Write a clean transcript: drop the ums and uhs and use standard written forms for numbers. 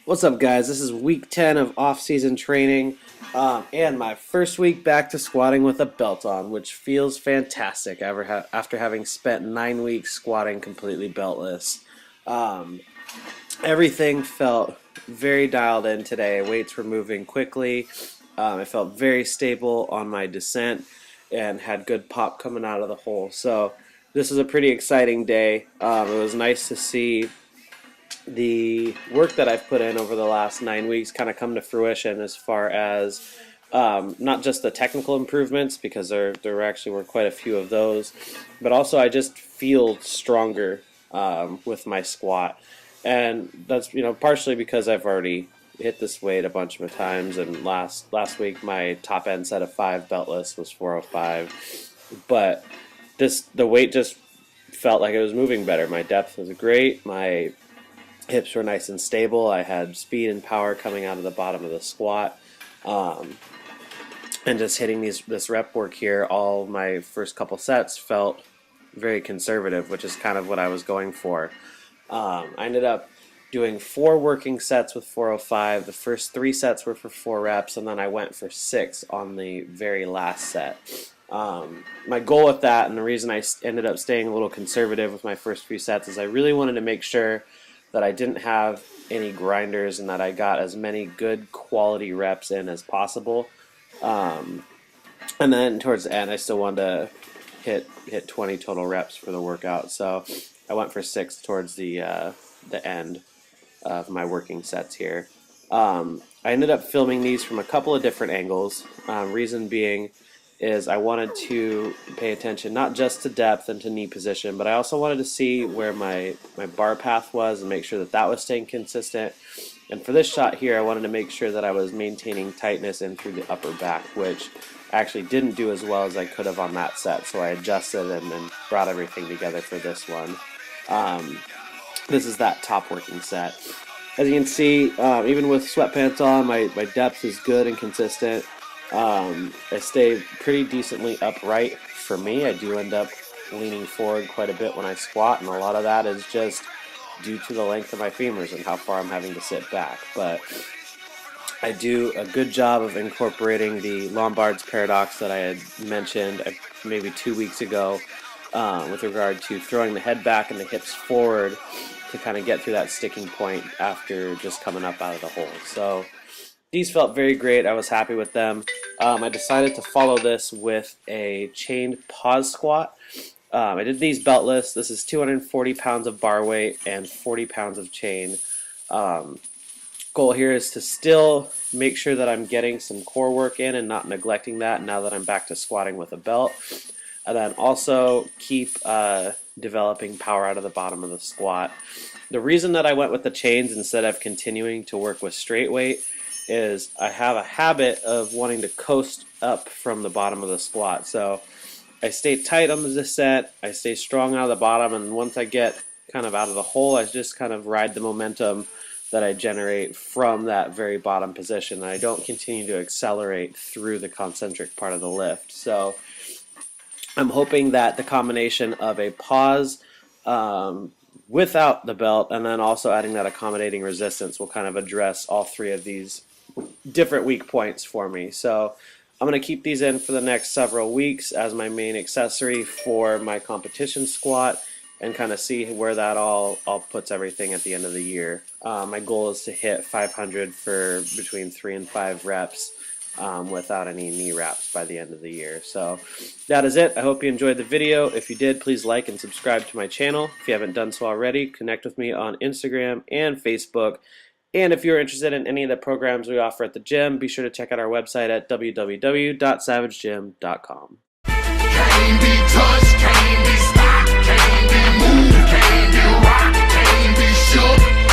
What's up, guys? This is week 10 of off-season training and my first week back to squatting with a belt on, which feels fantastic after having spent 9 weeks squatting completely beltless. Everything felt very dialed in today. Weights were moving quickly. I felt very stable on my descent and had good pop coming out of the hole. So this was a pretty exciting day. It was nice to see the work that I've put in over the last 9 weeks kind of come to fruition as far as not just the technical improvements, because there actually were quite a few of those, but also I just feel stronger with my squat. And that's partially because I've already hit this weight a bunch of times, and last week my top end set of 5 beltless was 405, but the weight just felt like it was moving better. My depth was great, my hips were nice and stable, I had speed and power coming out of the bottom of the squat, and just hitting this rep work here, all my first couple sets felt very conservative, which is kind of what I was going for. I ended up doing 4 working sets with 405. The first 3 sets were for 4 reps, and then I went for 6 on the very last set. My goal with that, and the reason I ended up staying a little conservative with my first few sets, is I really wanted to make sure that I didn't have any grinders and that I got as many good quality reps in as possible. And then towards the end, I still wanted to hit 20 total reps for the workout. So I went for 6 towards the end of my working sets here. I ended up filming these from a couple of different angles. Reason being is I wanted to pay attention not just to depth and to knee position, but I also wanted to see where my bar path was and make sure that that was staying consistent. And for this shot here, I wanted to make sure that I was maintaining tightness in through the upper back, which I actually didn't do as well as I could have on that set. So I adjusted and then brought everything together for this one. This is that top working set. As you can see, even with sweatpants on, my depth is good and consistent. I stay pretty decently upright. For me, I do end up leaning forward quite a bit when I squat, and a lot of that is just due to the length of my femurs and how far I'm having to sit back. But I do a good job of incorporating the Lombard's paradox that I had mentioned maybe 2 weeks ago with regard to throwing the head back and the hips forward to kind of get through that sticking point after just coming up out of the hole. So these felt very great. I was happy with them. I decided to follow this with a chained pause squat. I did these beltless. This is 240 pounds of bar weight and 40 pounds of chain. Goal here is to still make sure that I'm getting some core work in and not neglecting that now that I'm back to squatting with a belt. And then also keep developing power out of the bottom of the squat. The reason that I went with the chains instead of continuing to work with straight weight is I have a habit of wanting to coast up from the bottom of the squat. So I stay tight on the descent, I stay strong out of the bottom, and once I get kind of out of the hole, I just kind of ride the momentum that I generate from that very bottom position. And I don't continue to accelerate through the concentric part of the lift. So I'm hoping that the combination of a pause without the belt and then also adding that accommodating resistance will kind of address all 3 of these different weak points for me. So I'm going to keep these in for the next several weeks as my main accessory for my competition squat and kind of see where that all puts everything at the end of the year. My goal is to hit 500 for between 3 and 5 reps without any knee wraps by the end of the year. So that is it. I hope you enjoyed the video. If you did, please like and subscribe to my channel. If you haven't done so already, connect with me on Instagram and Facebook. And if you're interested in any of the programs we offer at the gym, be sure to check out our website at www.savagegym.com. Can't be touched, can't be stopped, can't be moved, can't be rocked, can't be shook.